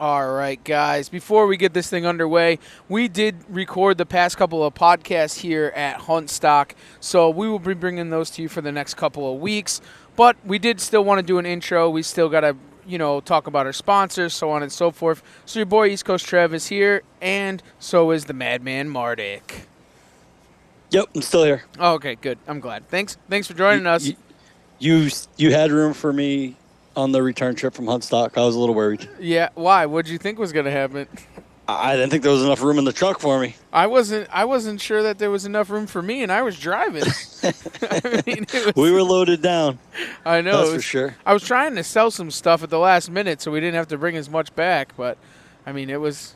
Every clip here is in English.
All right, guys. Before we get this thing underway, we did record the past couple of podcasts here at Huntstock, so we will be bringing those to you for the next couple of weeks. But we did still want to do an intro. We still got to, talk about our sponsors, so on and so forth. So your boy East Coast Trev is here, and so is the Madman Mardik. Yep, I'm still here. Oh, okay, good. I'm glad. Thanks for joining us. You had room for me on the return trip from Huntstock. I was a little worried. Yeah, why? What'd you think was going to happen? I didn't think there was enough room in the truck for me. I wasn't sure that there was enough room for me, and I was driving. We were loaded down. I know. That's for sure. I was trying to sell some stuff at the last minute, so we didn't have to bring as much back. But, I mean, it was.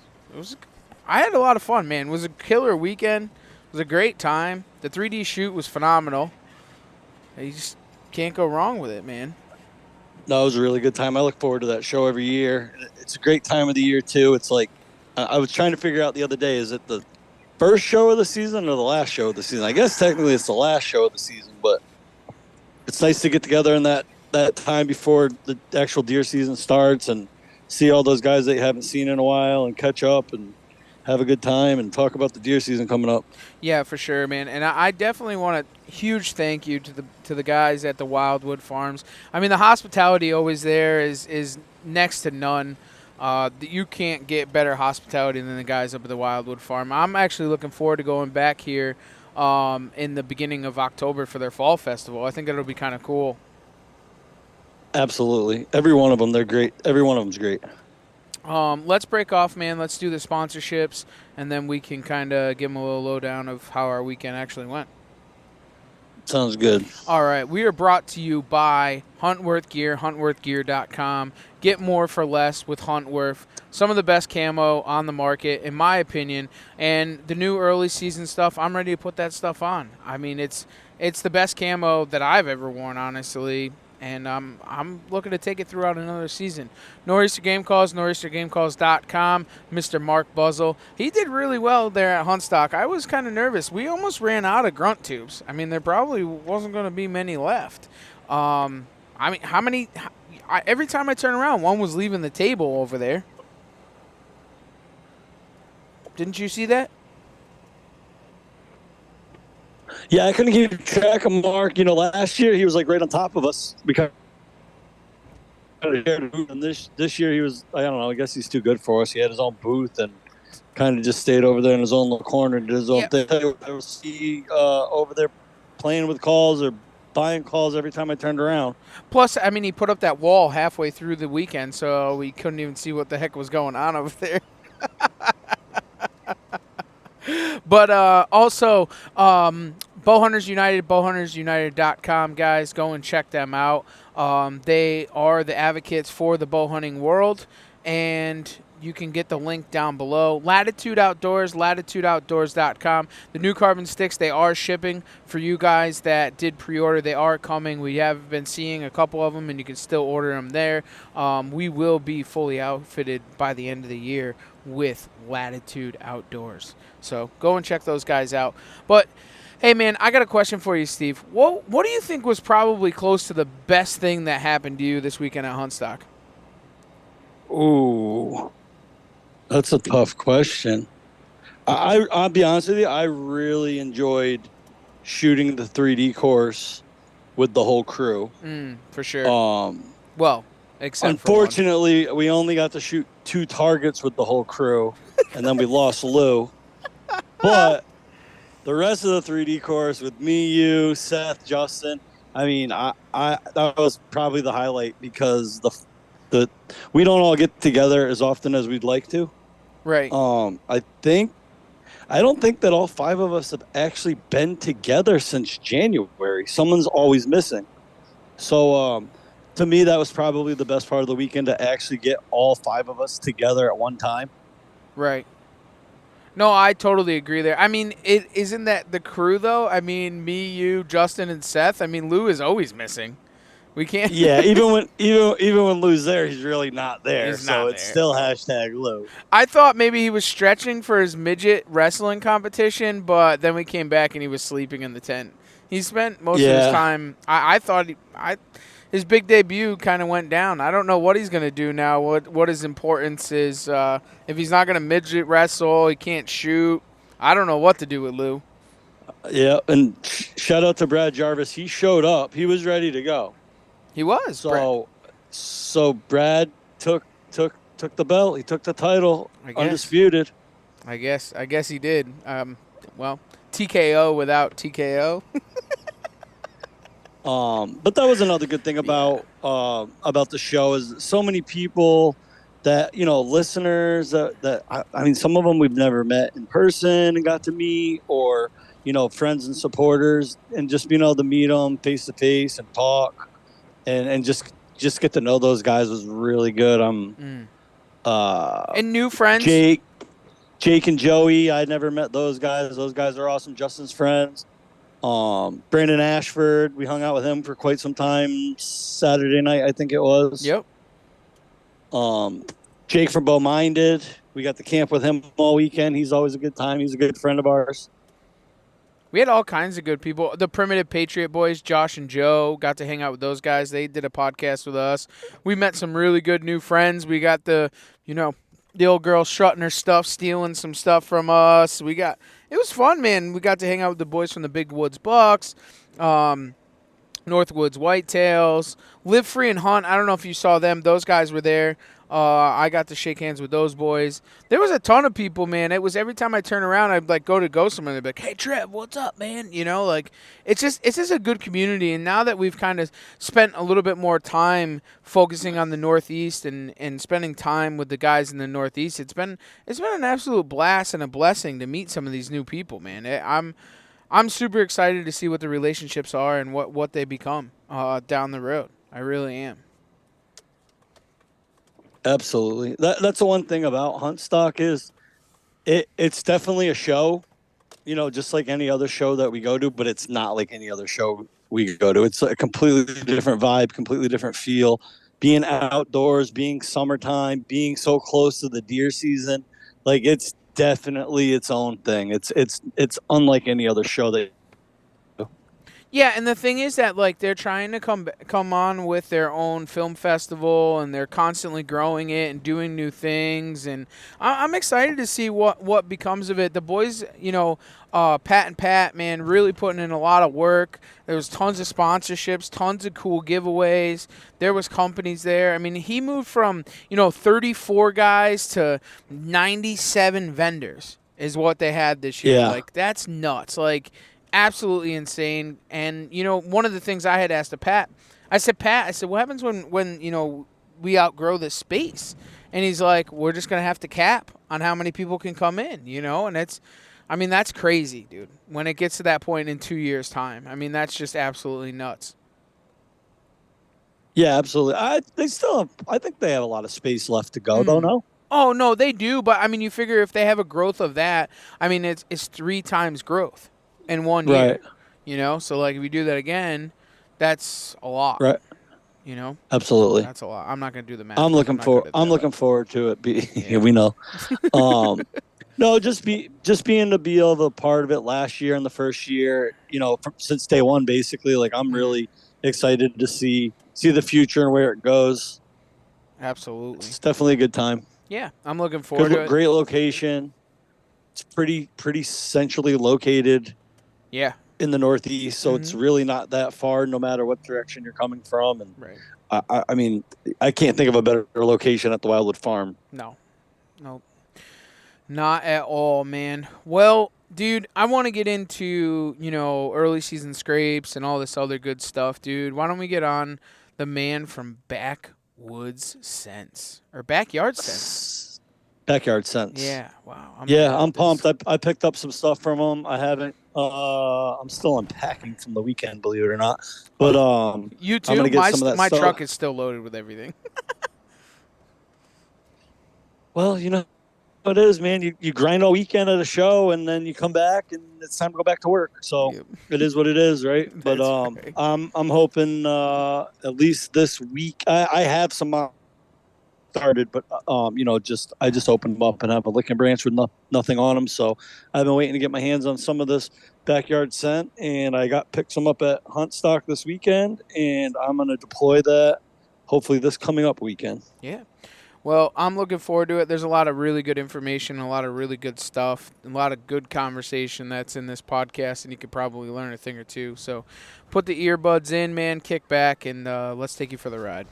I had a lot of fun, man. It was a killer weekend. It was a great time. The 3D shoot was phenomenal. You just can't go wrong with it, man. No, it was a really good time. I look forward to that show every year. It's a great time of the year, too. It's like, I was trying to figure out the other day, is it the first show of the season or the last show of the season? I guess technically it's the last show of the season, but it's nice to get together in that time before the actual deer season starts and see all those guys that you haven't seen in a while and catch up and have a good time and talk about the deer season coming up. Yeah, for sure, man. And I definitely want a huge thank you to the guys at the Wildwood Farms. I mean, the hospitality always there is next to none. You can't get better hospitality than the guys up at the Wildwood Farm. I'm actually looking forward to going back here in the beginning of October for their fall festival. I think that'll be kind of cool. Absolutely. Every one of them, they're great. Every one of them's great. Let's break off, man. Let's do the sponsorships, and then we can kind of give them a little lowdown of how our weekend actually went. Sounds good. All right. We are brought to you by Huntworth Gear, huntworthgear.com. Get more for less with Huntworth. Some of the best camo on the market, in my opinion. And the new early season stuff, I'm ready to put that stuff on. I mean, it's the best camo that I've ever worn, honestly. And I'm looking to take it throughout another season. Nor'easter Game Calls, nor'eastergamecalls.com. Mr. Mark Buzzle. He did really well there at Huntstock. I was kind of nervous. We almost ran out of grunt tubes. I mean, there probably wasn't going to be many left. I mean, how many? Every time I turn around, one was leaving the table over there. Didn't you see that? Yeah, I couldn't keep track of Mark. Last year he was like right on top of us because and this year he was, I don't know, I guess he's too good for us. He had his own booth and kind of just stayed over there in his own little corner and did his own thing. I was over there playing with calls or buying calls every time I turned around. Plus, I mean, he put up that wall halfway through the weekend, so we couldn't even see what the heck was going on over there. But also, Bowhunters United, bowhuntersunited.com, guys. Go and check them out. They are the advocates for the bow hunting world, and you can get the link down below. Latitude Outdoors, latitudeoutdoors.com. The new carbon sticks, they are shipping for you guys that did pre-order. They are coming. We have been seeing a couple of them, and you can still order them there. We will be fully outfitted by the end of the year with Latitude Outdoors. So go and check those guys out. But, hey, man, I got a question for you, Steve. What do you think was probably close to the best thing that happened to you this weekend at Huntstock? Ooh, that's a tough question. I'll be honest with you. I really enjoyed shooting the 3D course with the whole crew. For sure. Well, except unfortunately, we only got to shoot 2 targets with the whole crew, and then we lost Lou. But the rest of the 3D course with me, you, Seth, Justin, I mean, I that was probably the highlight because the we don't all get together as often as we'd like to. Right. I don't think that all 5 of us have actually been together since January. Someone's always missing. So to me, that was probably the best part of the weekend, to actually get all 5 of us together at one time. Right. No, I totally agree there. I mean, isn't that the crew, though? I mean, me, you, Justin, and Seth. I mean, Lou is always missing. We can't. Yeah, even when Lou's there, he's really not there. He's not it's still #Lou. I thought maybe he was stretching for his midget wrestling competition, but then we came back and he was sleeping in the tent. He spent most of his time. I thought his big debut kind of went down. I don't know what he's gonna do now. What his importance is. If he's not gonna midget wrestle, he can't shoot. I don't know what to do with Lou. Yeah, and shout out to Brad Jarvis. He showed up. He was ready to go. He was Brett. So Brad took the belt. He took the title, I guess. undisputed. I guess he did. Well, TKO without TKO. But that was another good thing Yeah. about the show is so many people that listeners I mean some of them we've never met in person and got to meet, or friends and supporters, and just being able to meet them face to face and talk and just get to know those guys was really good. And new friends. Jake and Joey, I never met those guys. Those guys are awesome. Justin's friends. Brandon Ashford, we hung out with him for quite some time Saturday night, I think it was. Yep. Jake from Bow Minded, we got to camp with him all weekend. He's always a good time. He's a good friend of ours. We had all kinds of good people. The Primitive Patriot Boys, Josh and Joe, got to hang out with those guys. They did a podcast with us. We met some really good new friends. We got the old girl strutting her stuff, stealing some stuff from us. It was fun, man. We got to hang out with the boys from the Big Woods Bucks, Northwoods Whitetails, Live Free and Hunt. I don't know if you saw them. Those guys were there. I got to shake hands with those boys. There was a ton of people, man. It was every time I turn around, I'd go somewhere, and they'd be like, "Hey, Trev, what's up, man?" It's just a good community. And now that we've kind of spent a little bit more time focusing on the Northeast and spending time with the guys in the Northeast, it's been an absolute blast and a blessing to meet some of these new people, man. I'm super excited to see what the relationships are and what they become down the road. I really am. Absolutely. That's the one thing about Huntstock is it's definitely a show, just like any other show that we go to, but it's not like any other show we go to. It's a completely different vibe, completely different feel. Being outdoors, being summertime, being so close to the deer season, like it's definitely its own thing. It's unlike any other show that. Yeah, and the thing is that they're trying to come on with their own film festival, and they're constantly growing it and doing new things, and I'm excited to see what becomes of it. The boys, Pat and Pat, man, really putting in a lot of work. There was tons of sponsorships, tons of cool giveaways. There was companies there. I mean, he moved from 34 guys to 97 vendors is what they had this year. Yeah. That's nuts. Absolutely insane. And one of the things I had asked to Pat, I said, what happens when we outgrow this space? And he's like, we're just gonna have to cap on how many people can come in, and that's crazy, dude. When it gets to that point in 2 years' time, that's just absolutely nuts. Yeah, absolutely. I think they have a lot of space left to go, though. No. Oh no, they do. But you figure if they have a growth of that, it's 3 times growth in 1 year. Right. So if you do that again, that's a lot. Right. Absolutely. That's a lot. I'm not gonna do the math. I'm looking forward to it. Yeah, we know. No, just being to be able to part of it last year and the first year, since day one, basically. I'm really excited to see the future and where it goes. Absolutely. It's definitely a good time. Yeah, I'm looking forward to it. Great location. It's pretty centrally located. Yeah. In the Northeast, so it's really not that far, no matter what direction you're coming from. And right. I can't think of a better location at the Wildwood Farm. No, not at all, man. Well, dude, I want to get into early season scrapes and all this other good stuff, dude. Why don't we get on the man from Backwoods Scents or Backyard Scents? Backyard Scents. Yeah. Wow. I'm pumped. I picked up some stuff from them. I haven't. I'm still unpacking from the weekend, believe it or not. But you too. I'm gonna get some of that my stuff. truck is still loaded with everything. Well, what it is, man. You grind all weekend at a show, and then you come back, and it's time to go back to work. So It is what it is, right? But right. I'm hoping at least this week I have some started, but I just opened them up and have a licking branch with nothing on them. So I've been waiting to get my hands on some of this backyard scent, and I picked some up at Huntstock this weekend, and I'm going to deploy that hopefully this coming up weekend. Yeah. Well, I'm looking forward to it. There's a lot of really good information, a lot of really good stuff, a lot of good conversation that's in this podcast, and you could probably learn a thing or two. So put the earbuds in, man, kick back, and let's take you for the ride.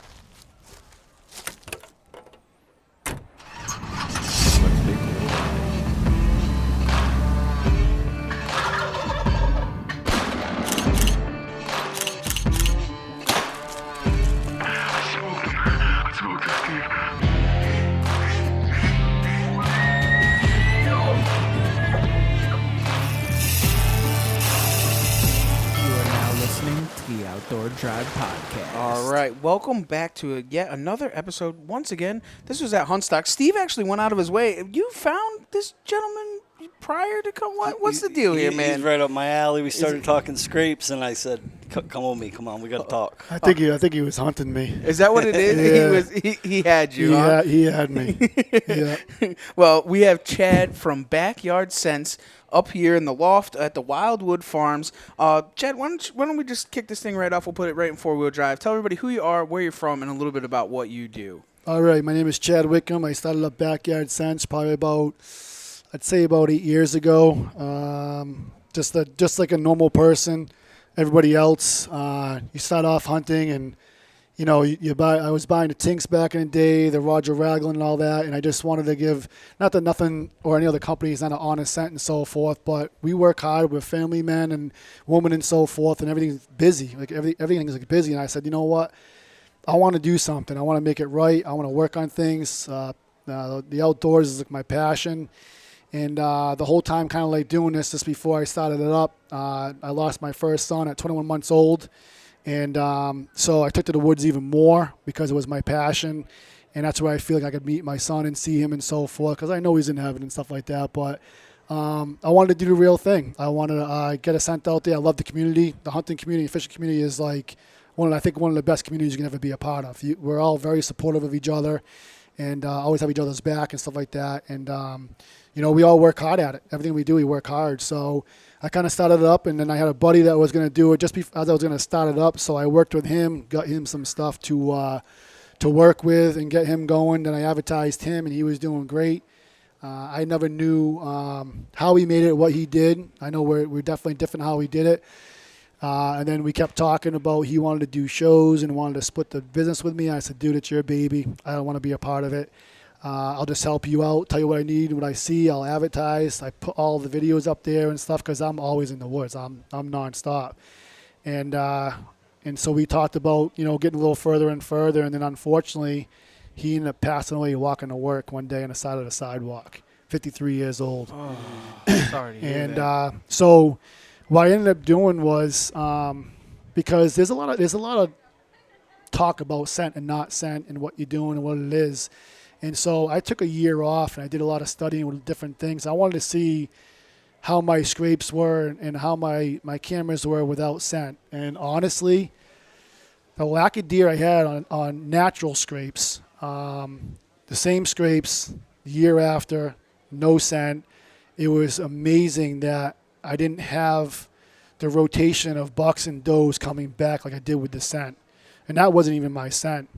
The Outdoor Drive Podcast. All right, welcome back to yet another episode. Once again, this was at Huntstock. Steve actually went out of his way. You found this gentleman prior to come. What's the deal here, man? He's right up my alley. We started talking scrapes, and I said, "Come with me. Come on, we got to talk." I think he was hunting me. Is that what it is? Yeah. He had you. Huh? He had me. Yeah. Well, we have Chad from Backyard Scents up here in the loft at the Wildwood Farms. Chad, why don't we just kick this thing right off? We'll put it right in four-wheel drive. Tell everybody who you are, where you're from, and a little bit about what you do. All right. My name is Chad Wickham. I started up Backyard Scents probably about 8 years ago. Just like a normal person, everybody else. You start off hunting, and I was buying the Tinks back in the day, the Roger Raglan and all that, and I just wanted to give, not that nothing or any other company is not an honest scent and so forth, but we work hard. We're family men and women and so forth, and everything's busy. Like everything is busy, and I said, you know what? I want to do something. I want to make it right. I want to work on things. The outdoors is like my passion. And the whole time kind of like doing this just before I started it up, I lost my first son at 21 months old. And so I took to the woods even more because it was my passion. And that's where I feel like I could meet my son and see him and so forth, because I know he's in heaven and stuff like that. But I wanted to do the real thing. I wanted to get a scent out there. I love the community. The hunting community, fishing community is like one of the best communities you can ever be a part of. We're all very supportive of each other and always have each other's back and stuff like that. And we all work hard at it. Everything we do, we work hard. So I kind of started it up, and then I had a buddy that was going to do it just as I was going to start it up. So I worked with him, got him some stuff to work with and get him going. Then I advertised him, and he was doing great. I never knew how he made it, what he did. I know we're definitely different how he did it. And then we kept talking about he wanted to do shows and wanted to split the business with me. I said, dude, it's your baby. I don't want to be a part of it. I'll just help you out, tell you what I need, what I see. I'll advertise. I put all the videos up there and stuff because I'm always in the woods. I'm nonstop. And so we talked about, getting a little further and further. And then unfortunately, he ended up passing away walking to work one day on the side of the sidewalk, 53 years old. Oh, sorry to hear And that. so what I ended up doing was because there's a lot of talk about scent and not scent and what you're doing and what it is. And so I took a year off, and I did a lot of studying with different things. I wanted to see how my scrapes were and how my cameras were without scent. And honestly, the lack of deer I had on natural scrapes, the same scrapes the year after, no scent, it was amazing that I didn't have the rotation of bucks and does coming back like I did with the scent. And that wasn't even my scent.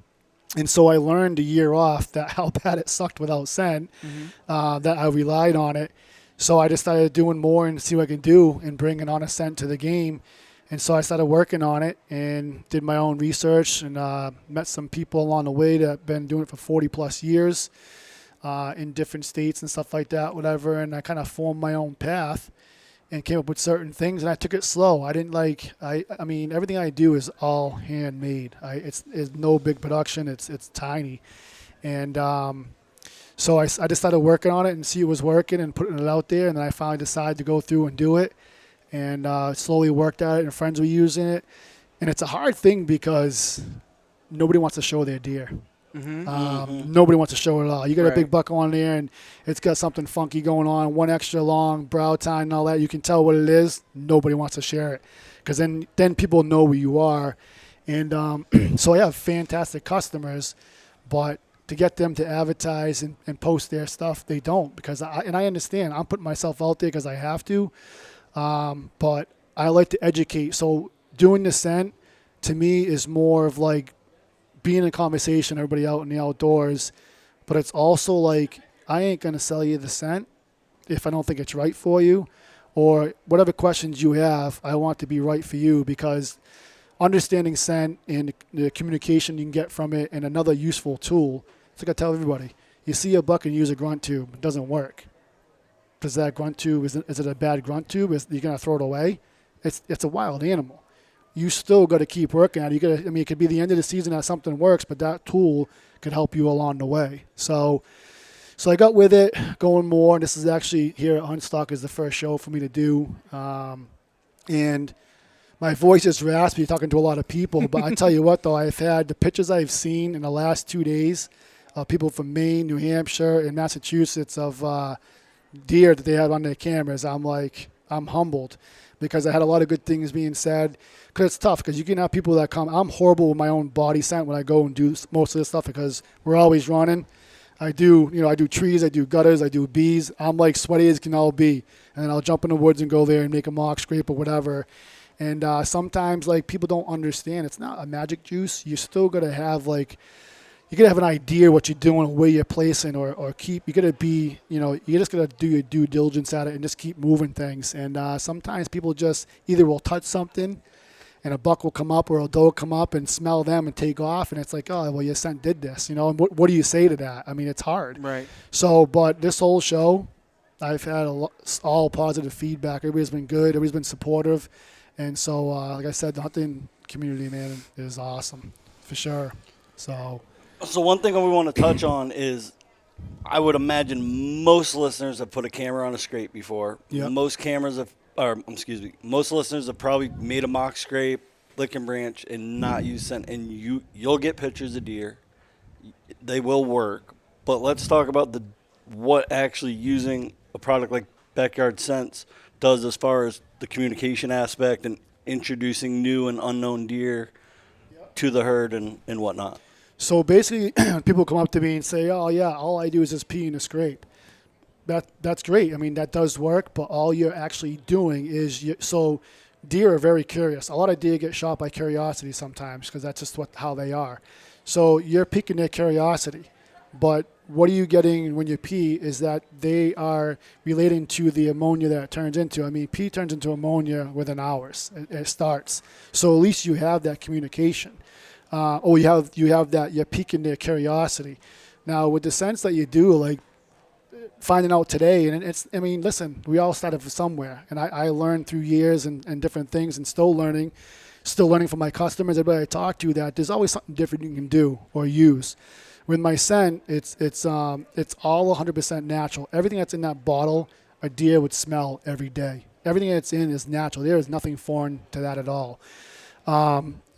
And so I learned a year off that how bad it sucked without scent, that I relied on it. So I just started doing more and see what I can do and bringing on a scent to the game. And so I started working on it and did my own research and met some people along the way that have been doing it for 40 plus years in different states and stuff like that, whatever. And I kind of formed my own path and came up with certain things, and I took it slow. I didn't I mean, everything I do is all handmade. It's no big production. It's tiny. And so I just started working on it and see it was working and putting it out there, and then I finally decided to go through and do it, and slowly worked at it, and friends were using it. And it's a hard thing because nobody wants to show their deer. Nobody wants to show it at all. You got a big buck on there, and it's got something funky going on, one extra long brow tine and all that. You can tell what it is. Nobody wants to share it because then people know where you are. And so I have fantastic customers, but to get them to advertise and post their stuff, they don't, because I understand I'm putting myself out there because I have to, but I like to educate. So doing the scent to me is more of like being in a conversation, everybody out in the outdoors, but it's also like I ain't gonna sell you the scent if I don't think it's right for you, or whatever questions you have, I want to be right for you, because understanding scent and the communication you can get from it, and another useful tool. It's like I tell everybody, you see a buck and use a grunt tube, it doesn't work. Does that grunt tube, is it a bad grunt tube? Is you gonna throw it away? It's a wild animal. You still got to keep working at it. It could be the end of the season that something works, but that tool could help you along the way. So I got with it, going more. This is actually here at Huntstock is the first show for me to do, and my voice is raspy talking to a lot of people, but I tell you what, though, I've had the pictures I've seen in the last 2 days of people from Maine, New Hampshire, and Massachusetts of deer that they had on their cameras. I'm humbled, because I had a lot of good things being said. Because it's tough, because you can have people that come. I'm horrible with my own body scent when I go and do most of this stuff, because we're always running. I do trees, I do gutters, I do bees. I'm like sweaty as can all be. And then I'll jump in the woods and go there and make a mock scrape or whatever. And sometimes, like, people don't understand. It's not a magic juice. You still got to have, like, you got to have an idea what you're doing, where you're placing, or keep. You got to be, you just got to do your due diligence at it and just keep moving things. And sometimes people just either will touch something and a buck will come up or a doe will come up and smell them and take off. And it's like, oh, well, your scent did this, and what do you say to that? I mean, it's hard. Right. So, but this whole show, I've had all positive feedback. Everybody's been good. Everybody's been supportive. And so, like I said, the hunting community, man, is awesome, for sure. So one thing we want to touch on is, I would imagine most listeners have put a camera on a scrape before. Yep. Most listeners have probably made a mock scrape, licking branch, and not use scent. And you'll get pictures of deer. They will work. But let's talk about what actually using a product like Backyard Scents does as far as the communication aspect and introducing new and unknown deer to the herd and whatnot. So basically, people come up to me and say, oh, yeah, all I do is just pee in a scrape. That's great. I mean, that does work, but all you're actually doing is so deer are very curious. A lot of deer get shot by curiosity sometimes, because that's just how they are. So you're piquing their curiosity. But what are you getting when you pee is that they are relating to the ammonia that it turns into. I mean, pee turns into ammonia within hours. It starts. So at least you have that communication. You have that, you're piquing their curiosity. Now, with the scents that you do, like finding out today, and listen, we all started from somewhere. And I learned through years and different things, and still learning from my customers, everybody I talk to, that there's always something different you can do or use. With my scent, it's all 100% natural. Everything that's in that bottle, a deer would smell every day. Everything that's in is natural. There is nothing foreign to that at all.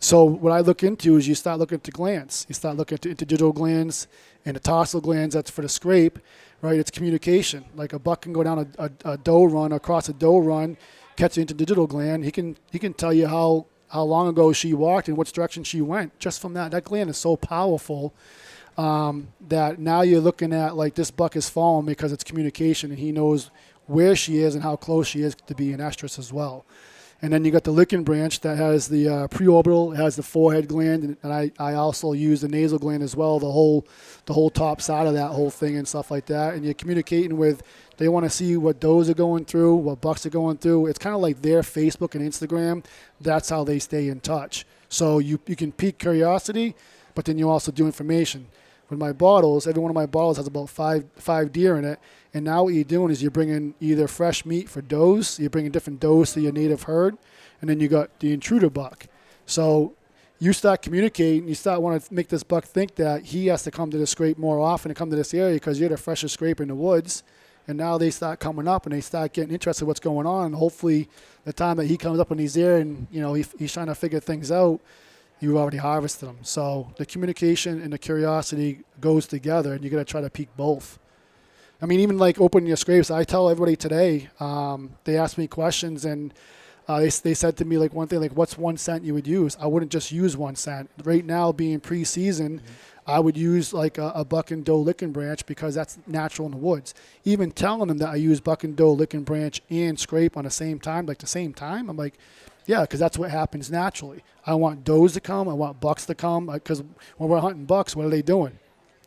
So what I look into is you start looking at the glands. You start looking at the interdigital glands and the tarsal glands. That's for the scrape, right? It's communication. Like a buck can go down a doe run, across a doe run, catch the interdigital gland. He can tell you how long ago she walked and which direction she went just from that. That gland is so powerful. That now you're looking at, like, this buck is falling because it's communication, and he knows where she is and how close she is to be an estrus as well. And then you got the licking branch that has the preorbital, it has the forehead gland, and I also use the nasal gland as well, the whole top side of that whole thing and stuff like that. And you're communicating with, they want to see what does are going through, what bucks are going through. It's kind of like their Facebook and Instagram. That's how they stay in touch. So you can pique curiosity, but then you also do information. With my bottles, every one of my bottles has about five deer in it. And now what you're doing is you're bringing either fresh meat for does, you're bringing different does to your native herd, and then you got the intruder buck. So you start communicating, you start wanting to make this buck think that he has to come to the scrape more often and come to this area because you're the freshest scrape in the woods. And now they start coming up and they start getting interested in what's going on. And hopefully the time that he comes up and he's there and he's trying to figure things out, you already harvested them. So the communication and the curiosity goes together, and you got to try to pique both. I mean, even like opening your scrapes, I tell everybody today, they ask me questions, and They said to me like one thing, like, what's one scent you would use? I wouldn't just use one scent. Right now, being preseason, I would use like a buck and doe licking branch because that's natural in the woods. Even telling them that I use buck and doe licking branch and scrape on the same time, like the same time, I'm like, yeah, because that's what happens naturally. I want does to come. I want bucks to come because when we're hunting bucks, what are they doing?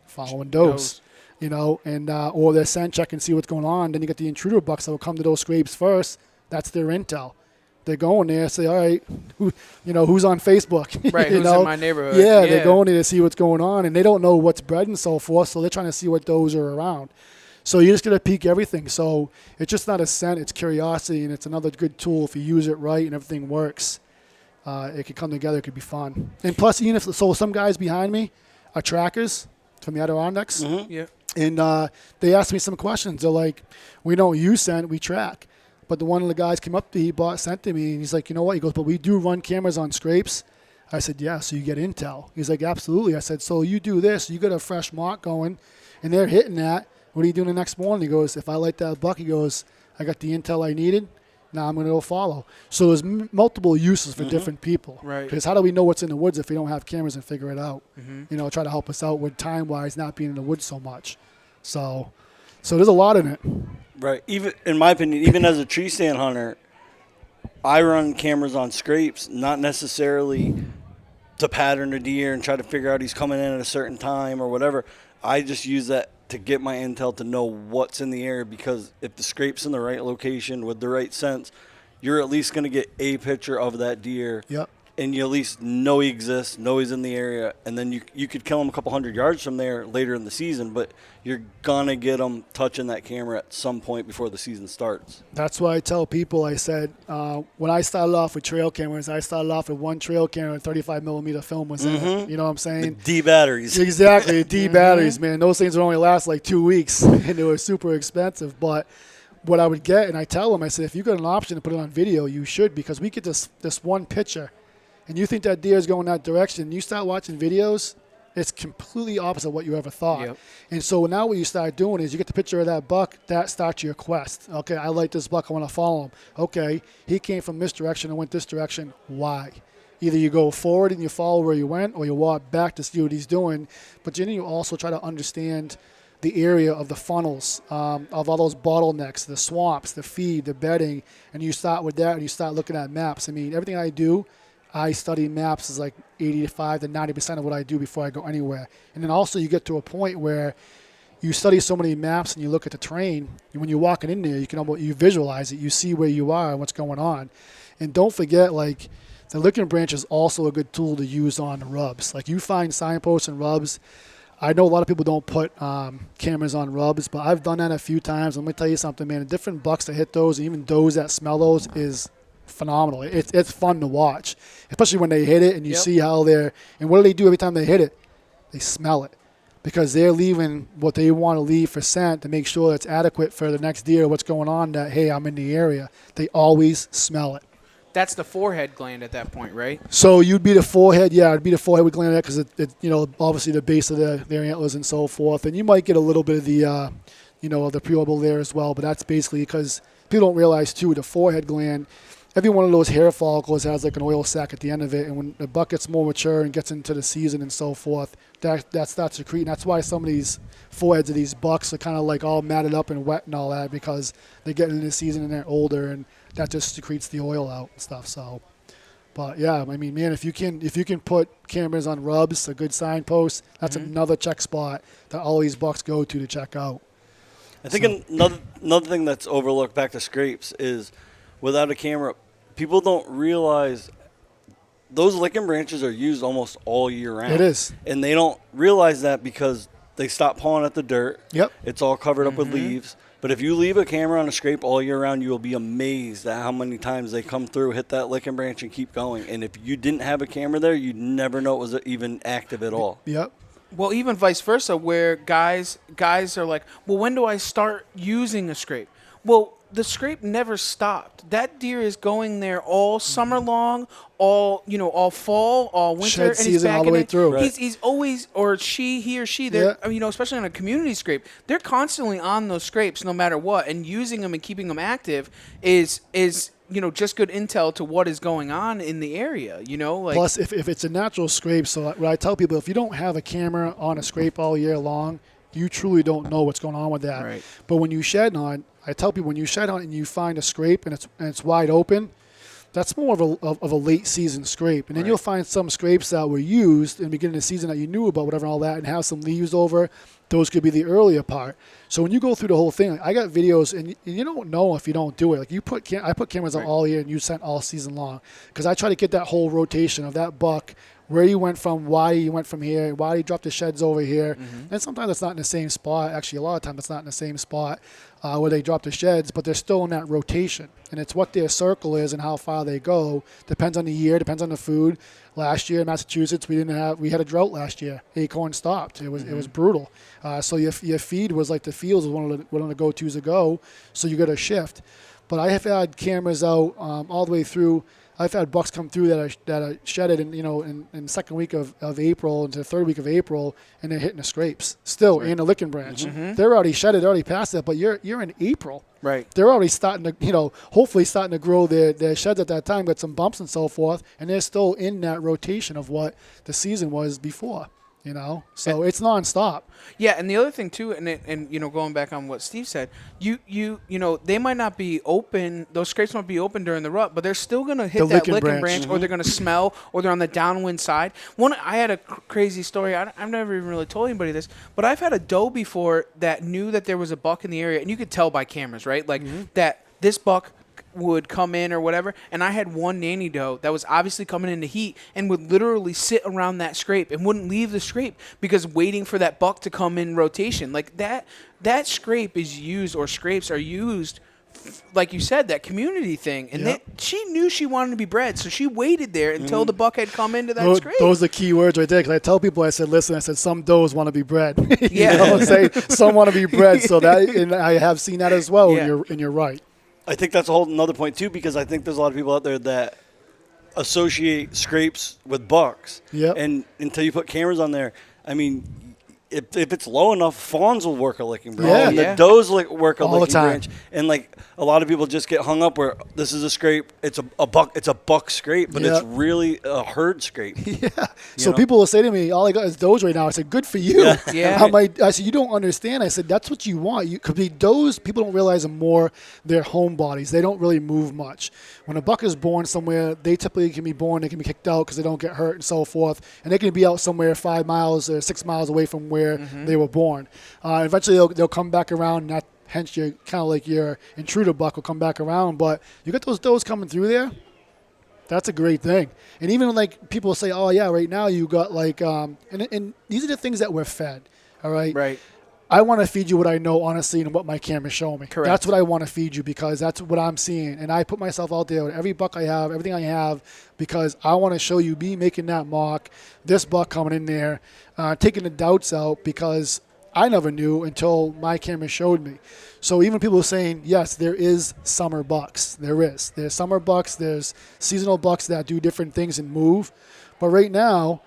Following does. You know, and or their scent check and see what's going on. Then you get the intruder bucks that will come to those scrapes first. That's their intel. They're going there, say, all right, who's on Facebook? Right, who's in my neighborhood? Yeah, they're going there to see what's going on, and they don't know what's bred and so forth, so they're trying to see what those are around. So you just got to peek everything. So it's just not a scent, it's curiosity, and it's another good tool if you use it right and everything works. It could come together, it could be fun. And plus, even if, so some guys behind me are trackers from the Adirondacks. Mm-hmm. Yeah. And they asked me some questions. They're like, we don't use scent, we track. But the one of the guys came up to me, he sent to me, and he's like, you know what? He goes, but we do run cameras on scrapes. I said, yeah, so you get intel. He's like, absolutely. I said, so you do this, you got a fresh mock going, and they're hitting that. What are you doing the next morning? He goes, if I like that buck, he goes, I got the intel I needed. Now I'm going to go follow. So there's multiple uses for different people. Right. Because how do we know what's in the woods if we don't have cameras and figure it out? Try to help us out with time-wise not being in the woods so much. So there's a lot in it. Right. Even in my opinion, even as a tree stand hunter, I run cameras on scrapes, not necessarily to pattern a deer and try to figure out he's coming in at a certain time or whatever. I just use that to get my intel to know what's in the area, because if the scrape's in the right location with the right scents, you're at least going to get a picture of that deer. Yep. And you at least know he exists, know he's in the area, and then you could kill him a couple hundred yards from there later in the season, but you're going to get him touching that camera at some point before the season starts. That's why I tell people, I said, when I started off with trail cameras, I started off with one trail camera and 35 millimeter film was in it. You know what I'm saying? The D batteries. Exactly, D batteries, man. Those things would only last like 2 weeks, and they were super expensive. But what I would get, and I tell them, I said, if you got an option to put it on video, you should, because we get this one picture, and you think that deer is going that direction, you start watching videos, it's completely opposite of what you ever thought. Yep. And so now what you start doing is you get the picture of that buck, that starts your quest. Okay, I like this buck, I want to follow him. Okay, he came from this direction and went this direction. Why? Either you go forward and you follow where you went, or you walk back to see what he's doing. But then you also try to understand the area of the funnels, of all those bottlenecks, the swamps, the feed, the bedding, and you start with that and you start looking at maps. I mean, everything I do, I study maps is like 85 to 90% of what I do before I go anywhere. And then also you get to a point where you study so many maps and you look at the terrain, and when you're walking in there, you visualize it, you see where you are and what's going on. And don't forget, like, the licking branch is also a good tool to use on the rubs. Like, you find signposts and rubs. I know a lot of people don't put cameras on rubs, but I've done that a few times. Let me tell you something, man. The different bucks that hit those, and even does that smell those, is phenomenal. It's fun to watch, especially when they hit it and you see how they're, and what do they do every time they hit it? They smell it, because they're leaving what they want to leave for scent to make sure it's adequate for the next deer, what's going on, that, hey, I'm in the area. They always smell it. That's the forehead gland at that point, right? So you'd be the forehead, yeah, it'd be the forehead with gland, because it obviously the base of their antlers and so forth, and you might get a little bit of the of the preorbital there as well, but that's basically because people don't realize too, the forehead gland, every one of those hair follicles has like an oil sac at the end of it, and when the buck gets more mature and gets into the season and so forth, that starts secreting. That's why some of these foreheads of these bucks are kind of like all matted up and wet and all that, because they're getting into the season and they're older, and that just secretes the oil out and stuff. So, but yeah, I mean, man, if you can put cameras on rubs, a good signpost, that's another check spot that all these bucks go to check out. I think another thing that's overlooked, back to scrapes, is without a camera, people don't realize those licking branches are used almost all year round. It is. And they don't realize that because they stop pawing at the dirt. Yep. It's all covered up with leaves. But if you leave a camera on a scrape all year round, you will be amazed at how many times they come through, hit that licking branch, and keep going. And if you didn't have a camera there, you'd never know it was even active at all. Yep. Well, even vice versa, where guys are like, well, when do I start using a scrape? Well, the scrape never stopped. That deer is going there all summer long, all fall, all winter, Shed and he's season back all the in way it. through. Right. He's always, or he or she, they're especially on a community scrape, they're constantly on those scrapes no matter what, and using them and keeping them active is just good intel to what is going on in the area. Like, Plus, if it's a natural scrape, so what I tell people, if you don't have a camera on a scrape all year long, you truly don't know what's going on with that. Right. But when you shed on, I tell people, when you shed on and you find a scrape and it's wide open, that's more of a late season scrape. And then you'll find some scrapes that were used in the beginning of the season that you knew about, whatever, and all that, and have some leaves over. Those could be the earlier part. So when you go through the whole thing, I got videos, and you don't know if you don't do it. Like I put cameras on all year, and you sent all season long, because I try to get that whole rotation of that buck, where you went from, why you went from here, why you dropped the sheds over here. And sometimes it's not in the same spot. Actually, a lot of times it's not in the same spot where they drop the sheds, but they're still in that rotation. And it's what their circle is and how far they go. Depends on the year, depends on the food. Last year in Massachusetts, we had a drought last year. Acorn stopped. It was brutal. So your feed was like the fields was one of the go-tos to go. So you got to shift. But I have had cameras out all the way through. I've had bucks come through that are shedded in the second week of April into the third week of April, and they're hitting the scrapes still in the licking branch. They're already shedded, already past that, but you're in April. right. They're already starting to, hopefully starting to grow their sheds at that time, got some bumps and so forth, and they're still in that rotation of what the season was before. So it's nonstop. Yeah, and the other thing too, and going back on what Steve said, they might not be open; those scrapes might be open during the rut, but they're still gonna hit that licking branch, or they're gonna smell, or they're on the downwind side. I had a crazy story. I've never even really told anybody this, but I've had a doe before that knew that there was a buck in the area, and you could tell by cameras, right? Like that this buck would come in or whatever, and I had one nanny doe that was obviously coming into heat and would literally sit around that scrape and wouldn't leave the scrape because waiting for that buck to come in rotation. Like that scrape is used, or scrapes are used, like you said, that community thing. And she knew she wanted to be bred, so she waited there until the buck had come into that scrape. Those are the key words right there, because I tell people, I said, some does want to be bred. Yeah. Some want to be bred, so that, and I have seen that as well, and you're right. I think that's a whole another point too, because I think there's a lot of people out there that associate scrapes with bucks. Yep. And until you put cameras on there, I mean, if it's low enough, fawns will work a licking branch. Yeah. And the does work a All the licking time. branch. And like a lot of people just get hung up where this is a scrape. It's a buck scrape, but it's really a herd scrape. Yeah. So people will say to me, all I got is does right now. I said, good for you. Yeah. I said, you don't understand. I said, that's what you want. Because the does, people don't realize them more, they're home bodies. They don't really move much. When a buck is born somewhere, they typically can be born, they can be kicked out because they don't get hurt and so forth. And they can be out somewhere 5 miles or 6 miles away from where they were born. Eventually, they'll come back around, and hence your kind of like your intruder buck will come back around. But you got those does coming through there. That's a great thing. And even like people say, oh yeah, right now you got like, and these are the things that we're fed. All right. Right. I want to feed you what I know, honestly, and what my cameras show me. Correct. That's what I want to feed you, because that's what I'm seeing. And I put myself out there with every buck I have, everything I have, because I want to show you me making that mark, this buck coming in there, taking the doubts out, because I never knew until my camera showed me. So even people are saying, yes, there is summer bucks. There is. There's summer bucks. There's seasonal bucks that do different things and move. But right now,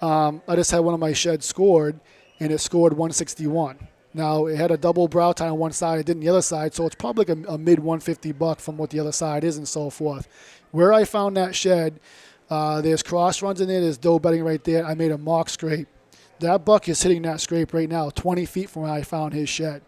I just had one of my sheds scored, and it scored 161. Now, it had a double brow tine on one side, it didn't the other side, so it's probably like a mid-150 buck from what the other side is and so forth. Where I found that shed, there's cross runs in there, there's doe bedding right there. I made a mock scrape. That buck is hitting that scrape right now, 20 feet from where I found his shed.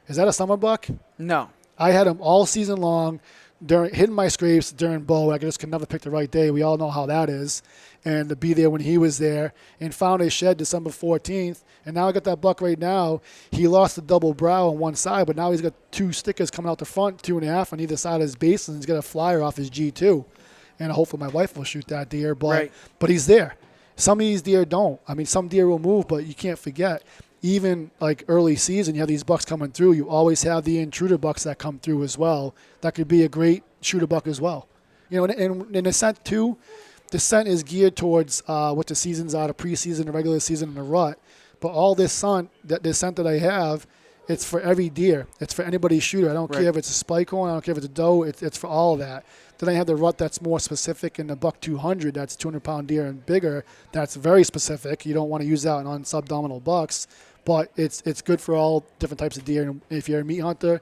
Is that a summer buck? No. I had him all season long, hitting my scrapes during bow. I just could never pick the right day. We all know how that is. And to be there when he was there, and found his shed December 14th. And now I got that buck right now. He lost the double brow on one side, but now he's got 2 stickers coming out the front, 2.5 on either side of his base, and he's got a flyer off his G2. And hopefully my wife will shoot that deer, but he's there. Some of these deer don't. I mean, some deer will move, but you can't forget, even like early season, you have these bucks coming through. You always have the intruder bucks that come through as well. That could be a great shooter buck as well. And in a scent too, the scent is geared towards what the seasons are, the preseason, the regular season, and the rut. But all this scent that I have It's for every deer. It's for anybody's shooter. I don't care if it's a spike horn. I don't care if it's a doe. It's for all of that. Then I have the rut that's more specific in the buck 200. That's 200-pound deer and bigger. That's very specific. You don't want to use that on subdominal bucks, but it's good for all different types of deer. And if you're a meat hunter,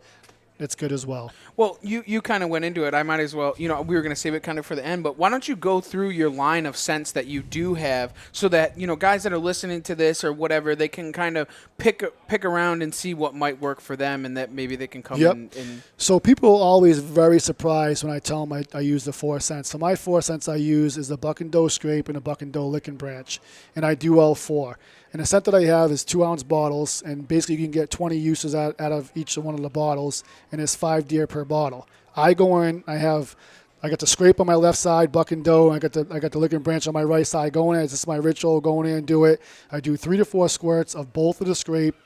it's good as well. Well, you kind of went into it. I might as well, we were going to save it kind of for the end, but why don't you go through your line of scents that you do have so that, guys that are listening to this or whatever, they can kind of pick around and see what might work for them and that maybe they can come in. So people are always very surprised when I tell them I use the 4 scents. So my 4 scents I use is the buck and doe scrape and the buck and doe licking branch, and I do all 4. And the scent that I have is 2-ounce bottles, and basically you can get 20 uses out of each one of the bottles, and there's 5 deer per bottle. I go in, I got the scrape on my left side, buck and doe, and I got the licking branch on my right side. Going in, this is my ritual, going in and do it. I do 3 to 4 squirts of both of the scrape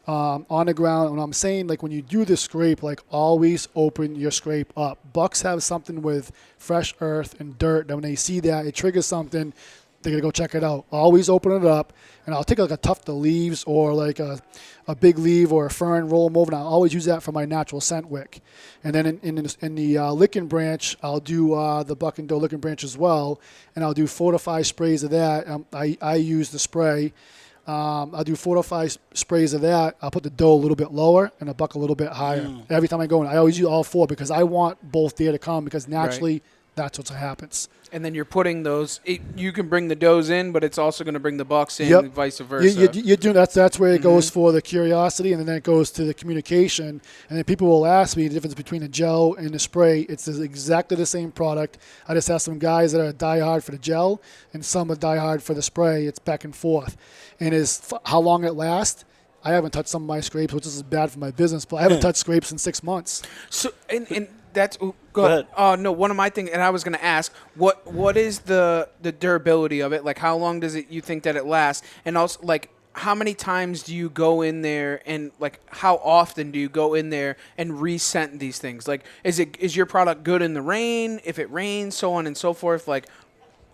on the ground. And I'm saying, like, when you do the scrape, like, always open your scrape up. Bucks have something with fresh earth and dirt, and when they see that, it triggers something. They're going to go check it out. Always open it up, and I'll take like a tuft of leaves or like a big leaf or a fern, roll them over, and I'll always use that for my natural scent wick. And then in the licking branch, I'll do the buck and doe licking branch as well, and I'll do 4 to 5 sprays of that. I use the spray. I'll do 4 to 5 sprays of that. I'll put the doe a little bit lower and the buck a little bit higher. Every time I go in, I always use all 4 because I want both deer to come because naturally that's what happens. And then you're putting those. You can bring the does in, but it's also going to bring the bucks in, and vice versa. You do that's where it goes for the curiosity, and then it goes to the communication. And then people will ask me the difference between a gel and a spray. It's exactly the same product. I just have some guys that are diehard for the gel, and some are diehard for the spray. It's back and forth. And how long it lasts. I haven't touched some of my scrapes, which is bad for my business, but I haven't touched scrapes in 6 months. So and that's go ahead. Oh no, one of my things, and I was going to ask, what is the durability of it? Like, how long does you think that it lasts? And also, like, how many times do you go in there, and like, how often do you go in there and rescent these things? Like, is your product good in the rain? If it rains, so on and so forth. Like,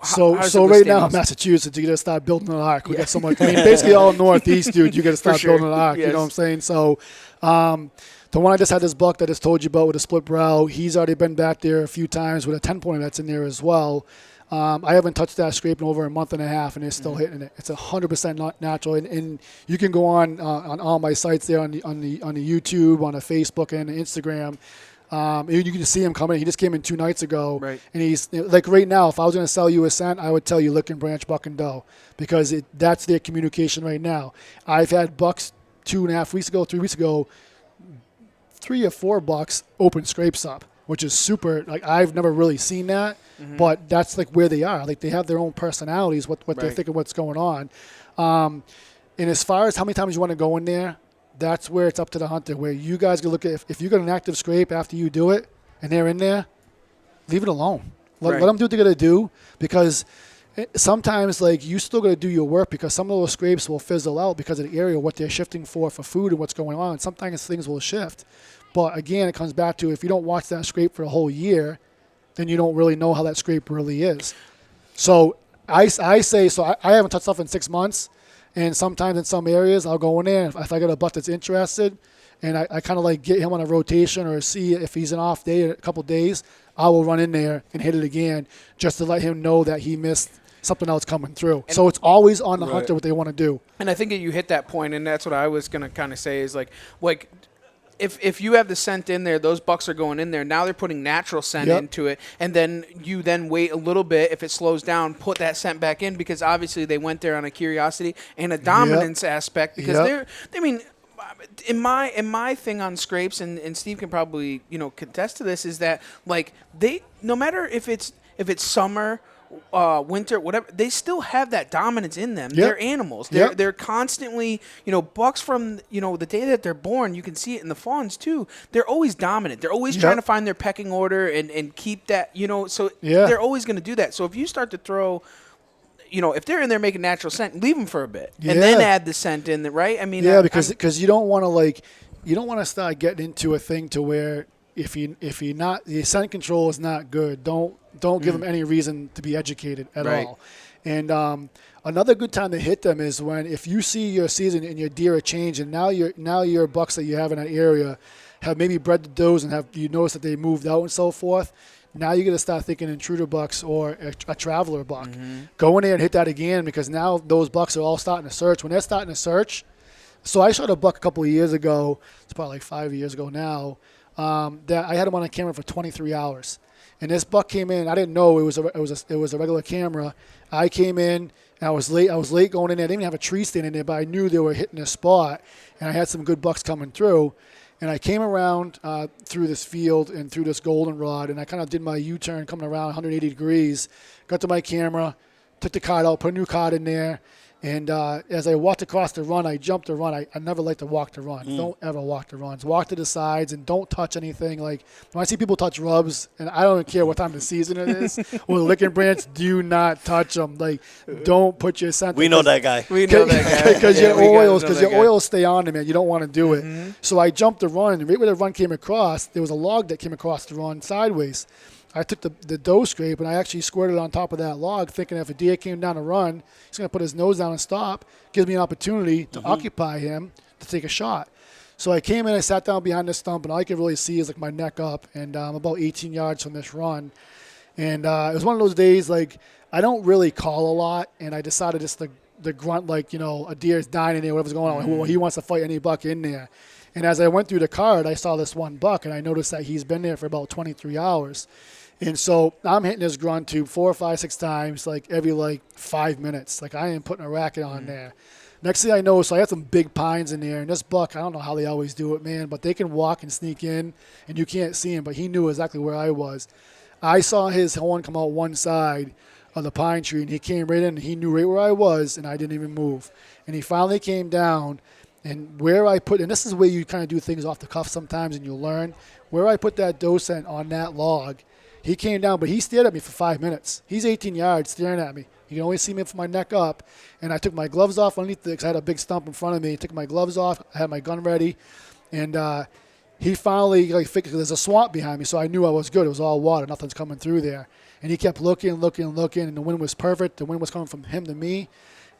so right now in Massachusetts, you got to start building an ark. We got so much. I mean, basically all Northeast, dude. You got to start building an ark. Yes. You know what I'm saying? So. The one I just had this buck that I just told you about with a split brow, he's already been back there a few times with a 10-pointer that's in there as well. I haven't touched that scrape in over a month and a half, and they're still hitting it. It's 100% not natural, and you can go on all my sites there on the YouTube, on the Facebook, and the Instagram. You can see him coming. He just came in 2 nights ago, right. And he's like right now. If I was going to sell you a scent, I would tell you licking branch, buck and doe, because that's their communication right now. I've had bucks 2.5 weeks ago, 3 weeks ago. 3 or 4 bucks open scrapes up, which is super. Like, I've never really seen that, but that's like where they are. Like, they have their own personalities, what they're thinking, what's going on. And as far as how many times you want to go in there, that's where it's up to the hunter. Where you guys can look at if you got an active scrape after you do it and they're in there, leave it alone. Let them do what they're gonna do, because sometimes, like, you still got to do your work, because some of those scrapes will fizzle out because of the area, what they're shifting for food and what's going on. Sometimes things will shift. But again, it comes back to, if you don't watch that scrape for a whole year, then you don't really know how that scrape really is. So I say, so I haven't touched stuff in 6 months, and sometimes in some areas I'll go in there, if I got a butt that's interested, and I kind of like get him on a rotation or see if he's an off day, a couple days, I will run in there and hit it again just to let him know that he missed something else coming through. And so it's always on the hunter what they want to do. And I think that you hit that point, and that's what I was going to kind of say is like if you have the scent in there, those bucks are going in there. Now they're putting natural scent into it, and then you wait a little bit. If it slows down, put that scent back in, because obviously they went there on a curiosity and a dominance aspect, because I mean, in my thing on scrapes, and Steve can probably contest to this, is that like no matter if it's summer, winter, whatever, they still have that dominance in them. They're animals. They're constantly, bucks from, the day that they're born, you can see it in the fawns too. They're always dominant. They're always trying to find their pecking order and keep that, so they're always going to do that. So if you start to throw, if they're in there making natural scent, leave them for a bit and then add the scent in, right? I mean, because you don't want to start getting into a thing to where if you're not, the scent control is not good, don't give them any reason to be educated at all. And another good time to hit them is if you see your season and your deer are changed, and now your bucks that you have in that area have maybe bred the does and you notice that they moved out and so forth. Now you're going to start thinking intruder bucks or a traveler buck. Go in there and hit that again, because now those bucks are all starting to search. When they're starting to search, so I shot a buck a couple of years ago. It's probably like 5 years ago now. That I had him on a camera for 23 hours, and this buck came in. I didn't know it was a regular camera. I came in and I was late going in there. I didn't even have a tree stand in there, but I knew they were hitting a spot, and I had some good bucks coming through. And I came around through this field and through this goldenrod, and I kind of did my U-turn coming around 180 degrees. Got to my camera, took the card out, put a new card in there. And as I walked across the run, I jumped the run. I never like to walk the runs. Don't ever walk the runs. Walk to the sides and don't touch anything. Like when I see people touch rubs, and I don't care what time of the season it is, or the licking branch, do not touch them. Like, don't put your scent. We know that guy. We know that guy. Because Yeah, your oils stay on them, man. You don't want to do it. So I jumped the run, and right where the run came across, there was a log that came across the run sideways. I took the doe scrape, and I actually squirted on top of that log, thinking if a deer came down to run, he's going to put his nose down and stop. Gives me an opportunity to occupy him to take a shot. So I came in, I sat down behind the stump, and all I could really see is like my neck up, and I'm about 18 yards from this run. And it was one of those days, like, I don't really call a lot, and I decided just to grunt like, a deer's dying in there, whatever's going on. He wants to fight any buck in there. And as I went through the card, I saw this one buck, and I noticed that he's been there for about 23 hours. And so I'm hitting this grunt tube 4, 5, 6 times, like every 5 minutes. Like, I am putting a racket on there. Next thing I know, so I had some big pines in there, and this buck, I don't know how they always do it, man, but they can walk and sneak in, and you can't see him, but he knew exactly where I was. I saw his horn come out one side of the pine tree, and he came right in, and he knew right where I was, and I didn't even move. And he finally came down, and where I put, and this is where you kind of do things off the cuff sometimes, and you'll learn, where I put that doe scent on that log. He came down, but he stared at me for 5 minutes. He's 18 yards staring at me. You can only see me from my neck up. And I took my gloves off underneath because I had a big stump in front of me. Took my gloves off. I had my gun ready. And he finally, figured there's a swamp behind me, so I knew I was good. It was all water. Nothing's coming through there. And he kept looking, and the wind was perfect. The wind was coming from him to me.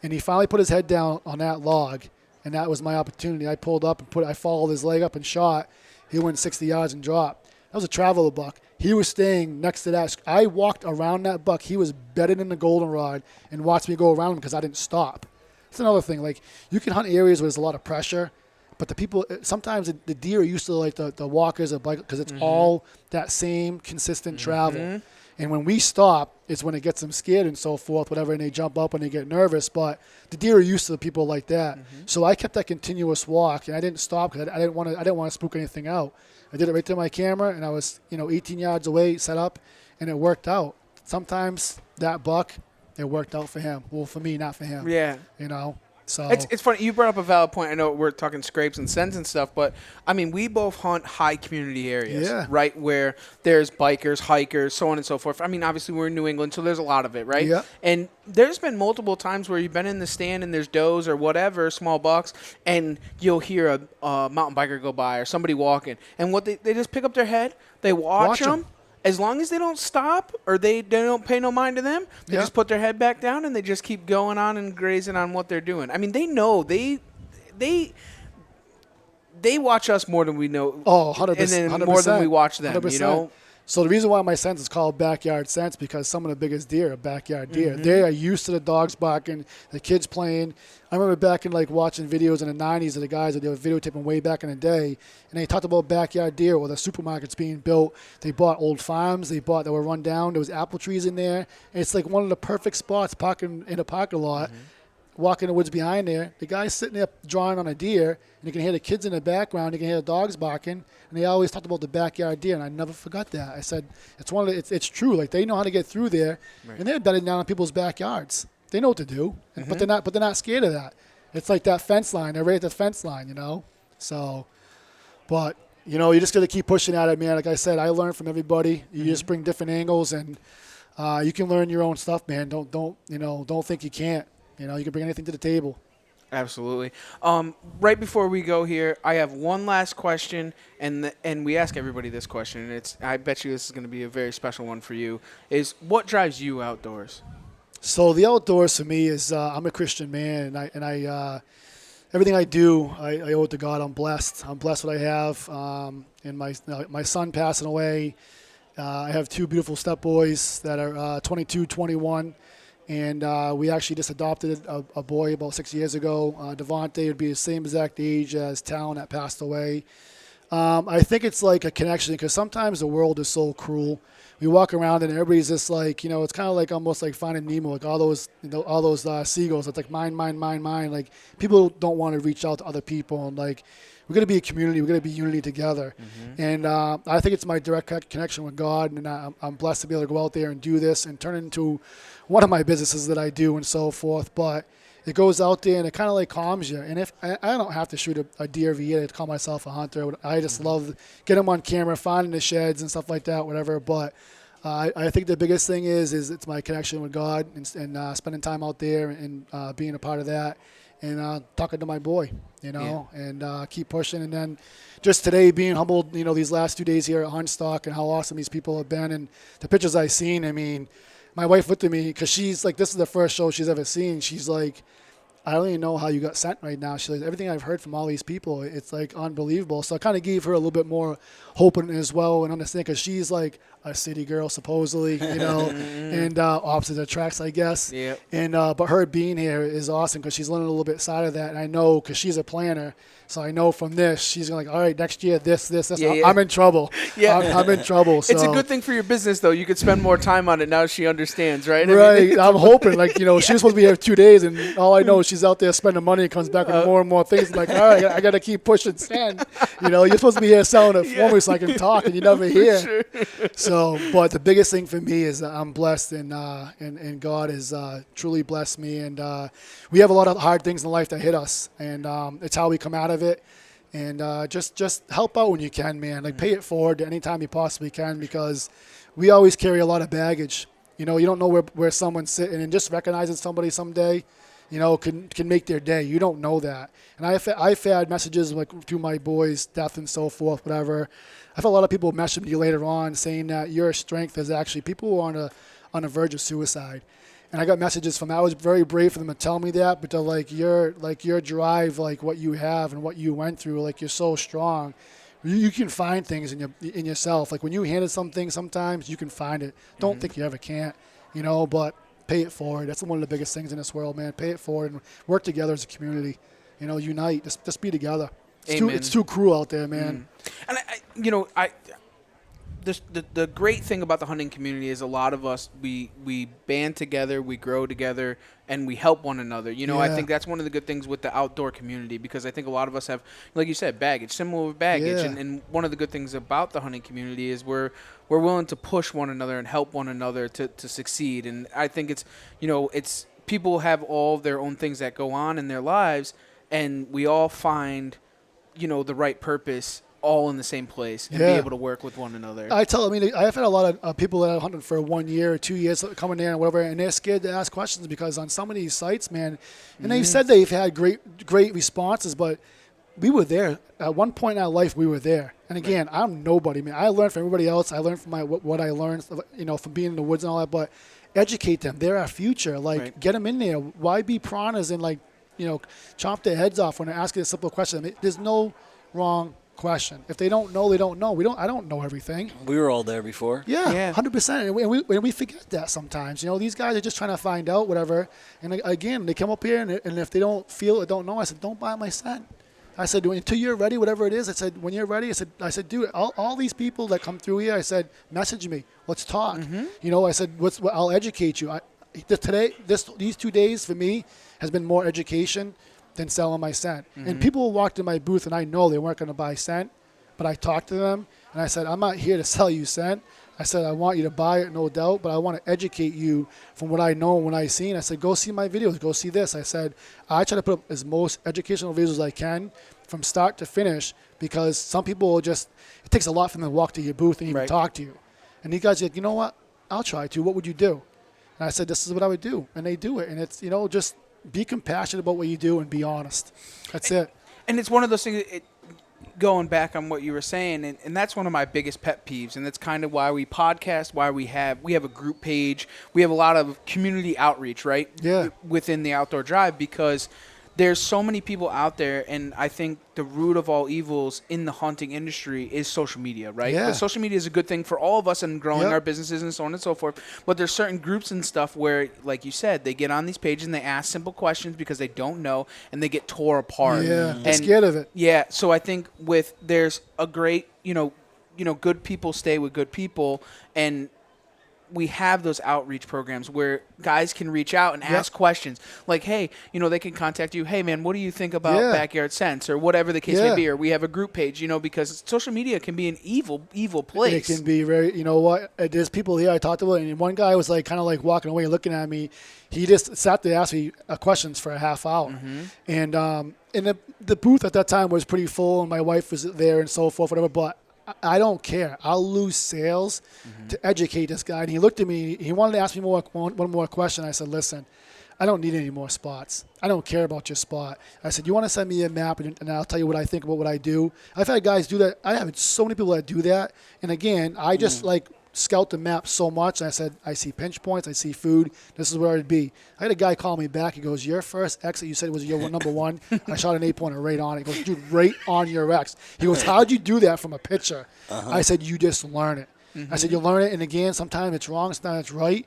And he finally put his head down on that log, and that was my opportunity. I pulled up and I followed his leg up and shot. He went 60 yards and dropped. That was a traveler buck. He was staying next to that. I walked around that buck. He was bedded in the goldenrod and watched me go around him because I didn't stop. That's another thing. Like, you can hunt areas where there's a lot of pressure, but the people, sometimes the deer are used to the walkers or bike because it's all that same consistent travel. And when we stop, it's when it gets them scared and so forth, whatever, and they jump up and they get nervous. But the deer are used to the people like that. So I kept that continuous walk, and I didn't stop because I didn't want to spook anything out. I did it right to my camera, and I was 18 yards away, set up, and it worked out. Sometimes that buck, it worked out for him. Well, for me, not for him. Yeah. So It's funny. You brought up a valid point. I know we're talking scrapes and scents and stuff, but, I mean, we both hunt high community areas, right, where there's bikers, hikers, so on and so forth. I mean, obviously, we're in New England, so there's a lot of it, right? Yeah. And there's been multiple times where you've been in the stand and there's does or whatever, small bucks, and you'll hear a mountain biker go by or somebody walking. And what they just pick up their head, they watch them. As long as they don't stop or they don't pay no mind to them, they just put their head back down and they just keep going on and grazing on what they're doing. I mean, they know they watch us more than we know. Oh, 100%. And then 100%, more than we watch them, 100%. So the reason why my scent is called backyard scents because some of the biggest deer are backyard deer. They are used to the dogs barking, the kids playing. I remember back in watching videos in the 90s of the guys that they were videotaping way back in the day, and they talked about backyard deer or the supermarkets being built. They bought old farms. They were run down. There was apple trees in there. And it's like one of the perfect spots parking in a parking lot. Walk in the woods behind there. The guy's sitting there drawing on a deer, and you can hear the kids in the background. You can hear the dogs barking, and they always talked about the backyard deer, and I never forgot that. I said it's true. Like, they know how to get through there, and they're bedding down on people's backyards. They know what to do, but they're not scared of that. It's like that fence line. They're right at the fence line, So, but you just got to keep pushing at it, man. Like I said, I learn from everybody. You just bring different angles, and you can learn your own stuff, man. Don't think you can't. You can bring anything to the table. Absolutely. Right before we go here, I have one last question, and we ask everybody this question, and I bet you this is going to be a very special one for you, is what drives you outdoors? So the outdoors for me is I'm a Christian man, and I everything I do, I owe it to God. I'm blessed. I'm blessed what I have. And my son passing away. I have two beautiful stepboys that are 22, 21. And we actually just adopted a boy about 6 years ago. Devontae would be the same exact age as Talon that passed away. I think it's like a connection because sometimes the world is so cruel. We walk around and everybody's just like, it's kind of like almost like Finding Nemo, like all those, seagulls. It's like mine, mine, mine, mine. Like people don't want to reach out to other people, and like we're gonna be a community. We're gonna be unity together. And I think it's my direct connection with God, and I'm blessed to be able to go out there and do this and turn it into one of my businesses that I do and so forth. But it goes out there and it kind of like calms you. And if I don't have to shoot a deer every year to call myself a hunter, I just love getting them on camera, finding the sheds and stuff like that, whatever. But I think the biggest thing is it's my connection with God and spending time out there and being a part of that and talking to my boy, and keep pushing. And then just today being humbled, these last 2 days here at Huntstock and how awesome these people have been and the pictures I've seen. I mean, my wife looked at me because she's like, this is the first show she's ever seen. She's like, I don't even know how you got sent right now. She's like, everything I've heard from all these people, it's like unbelievable. So I kind of gave her a little bit more hope in it as well and understand because she's like a city girl supposedly, and opposite attracts, I guess. Yeah. And but her being here is awesome because she's learning a little bit side of that, and I know because she's a planner. So I know from this, she's going to all right, next year, this. Yeah. I'm in trouble. Yeah. I'm in trouble. So. It's a good thing for your business, though. You could spend more time on it now she understands, right? Right. I'm hoping, she was supposed to be here 2 days, and all I know is she's out there spending money and comes back with more and more things. Like, all right, I got to keep pushing sand. You're supposed to be here selling it for me so I can talk, and you're never here. Sure. So, but the biggest thing for me is that I'm blessed, and God has truly blessed me. And we have a lot of hard things in life that hit us, and it's how we come out of it. And just help out when you can, man. Like pay it forward anytime you possibly can because we always carry a lot of baggage. You don't know where someone's sitting, and just recognizing somebody someday, can make their day. You don't know that. And I've had messages like through my boys' death and so forth, whatever. I've had a lot of people message me later on saying that your strength is actually people who are on the verge of suicide. And I got messages from that. I was very brave for them to tell me that, but they're like your drive, like what you have and what you went through, like you're so strong. You can find things in yourself. Like when you handle something, sometimes you can find it. Don't think you ever can't, but pay it forward. That's one of the biggest things in this world, man. Pay it forward and work together as a community. Unite. Just be together. It's too cruel out there, man. And I the great thing about the hunting community is a lot of us we band together, we grow together, and we help one another. I think that's one of the good things with the outdoor community because I think a lot of us have, like you said, baggage, similar baggage, Yeah. and one of the good things about the hunting community is we're willing to push one another and help one another to succeed. And I think it's people have all their own things that go on in their lives, and we all find the right purpose all in the same place and be able to work with one another. I've had a lot of people that have hunted for 1 year or 2 years coming there and whatever, and they're scared to ask questions because on some of these sites, man, and they've said they've had great from but we were there. At one point in our life, we were there. And again, I'm nobody, man. I learned from everybody else. I learned from what I learned, from being in the woods and all that, but educate them. They're our future. Get them in there. Why be piranhas and, chomp their heads off when they're asking a simple question? I mean, there's no wrong question. If they don't know, they don't know. I don't know everything. We were all there before. Yeah. 100%. And we forget that sometimes. These guys are just trying to find out whatever. And again, they come up here and if they don't feel it, don't know, I said, don't buy my scent. I said, until you're ready, whatever it is. I said, when you're ready, I said, dude, all these people that come through here, I said, message me. Let's talk. I said, I'll educate you. These 2 days for me has been more education than selling my scent. And people walked in my booth and I know they weren't going to buy scent, but I talked to them and I said, I'm not here to sell you scent. I said, I want you to buy it, no doubt, but I want to educate you from what I know and what I've seen. I said, go see my videos, go see this. I said, I try to put up as most educational videos as I can from start to finish because some people it takes a lot for them to walk to your booth and even talk to you. And these guys are like, you know what? I'll try to. What would you do? And I said, this is what I would do. And they do it. And it's, just be compassionate about what you do and be honest. That's it. And it's one of those things. going back on what you were saying, and that's one of my biggest pet peeves, and that's kind of why we podcast, why we have a group page, we have a lot of community outreach, right? Yeah. Within the Outdoor Drive, because there's so many people out there, and I think the root of all evils in the hunting industry is social media, right? Yeah. But social media is a good thing for all of us and growing Yep. our businesses and so on and so forth. But there's certain groups and stuff where, like you said, they get on these pages and they ask simple questions because they don't know, and they get tore apart. Yeah, And they're scared of it. yeah, so I think there's a great, good people stay with good people, and we have those outreach programs where guys can reach out and ask questions like, hey, they can contact you. Hey, man, what do you think about Yeah. Backyard Sense or whatever the case may be? Or we have a group page, because social media can be an evil, evil place. It can be very, you know what? There's people here I talked to, and one guy was like kind of like walking away, looking at me. He just sat there, asked me questions for a half hour, and the booth at that time was pretty full, and my wife was there and so forth, whatever. But I don't care. I'll lose sales to educate this guy. And he looked at me. He wanted to ask me one more question. I said, listen, I don't need any more spots. I don't care about your spot. I said, you want to send me a map, and I'll tell you what I think about what I do. I've had guys do that. I have so many people that do that. And, again, I just, scout the map so much. And I said, I see pinch points. I see food. This is where I'd be. I had a guy call me back. He goes, your first exit, you said was your number one. I shot an 8-pointer right on it. He goes, dude, right on your X. He goes, how'd you do that from a picture? I said, you just learn it. I said, you learn it. And, again, sometimes it's wrong. Sometimes it's right.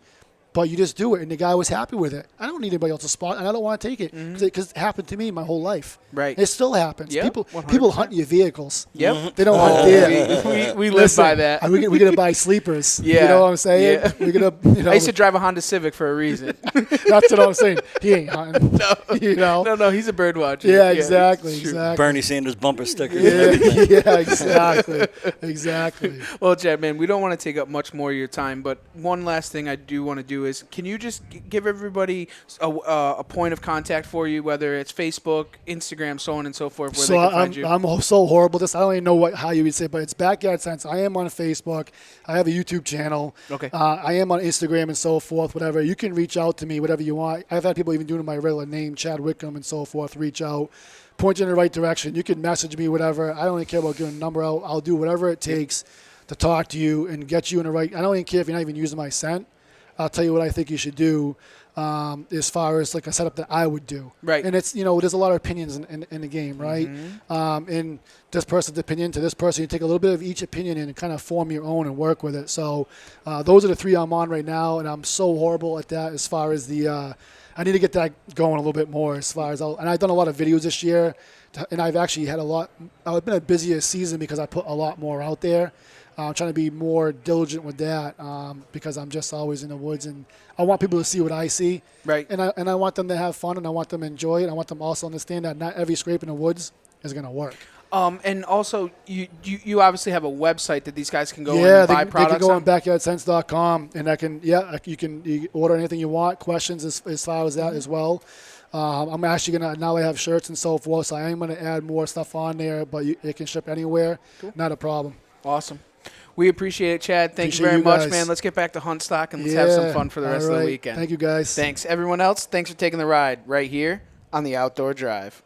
But you just do it, and the guy was happy with it. I don't need anybody else's spot, and I don't want to take it because it happened to me my whole life. Right. It still happens. Yep, People hunt your vehicles. Yep. They don't hunt deer. We live by that. We're going to buy sleepers. Yeah. You know what I'm saying? Yeah. We're going to, I used to drive a Honda Civic for a reason. that's what I'm saying. He ain't hunting. No, he's a bird watcher. Yeah, exactly. it's true. Exactly. Bernie Sanders bumper sticker. Yeah, exactly. Well, Chad, man, we don't want to take up much more of your time, but one last thing I do want to do is, can you just give everybody a point of contact for you, whether it's Facebook, Instagram, so on and so forth, where they can find you? I'm so horrible at this. I don't even know how you would say it, but it's Backyard Sense. I am on Facebook. I have a YouTube channel. Okay. I am on Instagram and so forth, whatever. You can reach out to me, whatever you want. I've had people even doing my regular name, Chad Wickham, and so forth, reach out, point you in the right direction. You can message me, whatever. I don't even care about giving a number out. I'll do whatever it takes to talk to you and get you in the right. I don't even care if you're not even using my scent. I'll tell you what I think you should do as far as like a setup that I would do. Right. And it's, there's a lot of opinions in the game, right? And this person's opinion to this person, you take a little bit of each opinion and kind of form your own and work with it. So those are the 3 I'm on right now, and I'm so horrible at that as far as I need to get that going a little bit more as far as and I've done a lot of videos this year, and I've actually had I've been a busier season because I put a lot more out there. I'm trying to be more diligent with that because I'm just always in the woods, and I want people to see what I see. Right. And I want them to have fun, and I want them to enjoy it. I want them also to understand that not every scrape in the woods is going to work. And also, you obviously have a website that these guys can go Yeah, and buy products they can go on on? backyardsense.com, and you can order anything you want, questions as far as that as well. I'm actually going to, now I have shirts and so forth, so I am going to add more stuff on there, but it can ship anywhere. Cool. Not a problem. Awesome. We appreciate it, Chad. Thank you very much, man. Let's get back to hunt stock and let's have some fun for the rest of the weekend. Thank you, guys. Thanks. Everyone else, thanks for taking the ride right here on the Outdoor Drive.